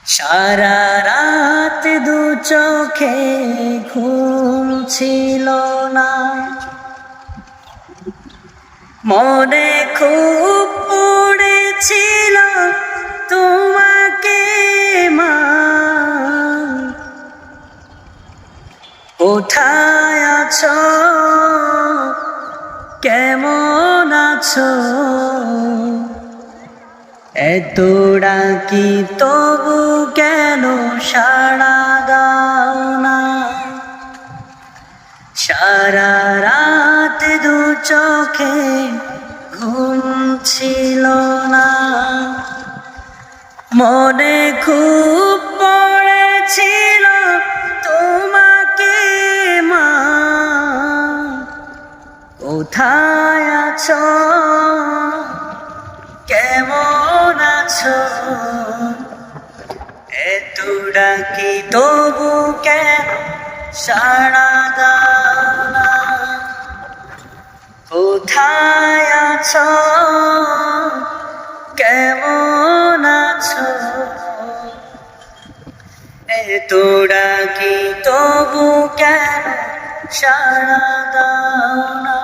সারা রাত দু চোখে ঘুম ছিল না, মনে খুব পড়েছিল তোমাকে মা। কোথায় আছো, কেমন আছো, এত ডাকি তবু কেন সাড়া দাও না। সারা রাত দু চোখে ঘুম ছিল না, মনে খুব পড়েছিল তোমাকে মা। কোথায় আছো, কেমন আছো, এত ডাকি তবু কেন সাড়া দাও না। কোথায় আছো, কেমন আছো, এত ডাকি তবু কেন সাড়া দাও না।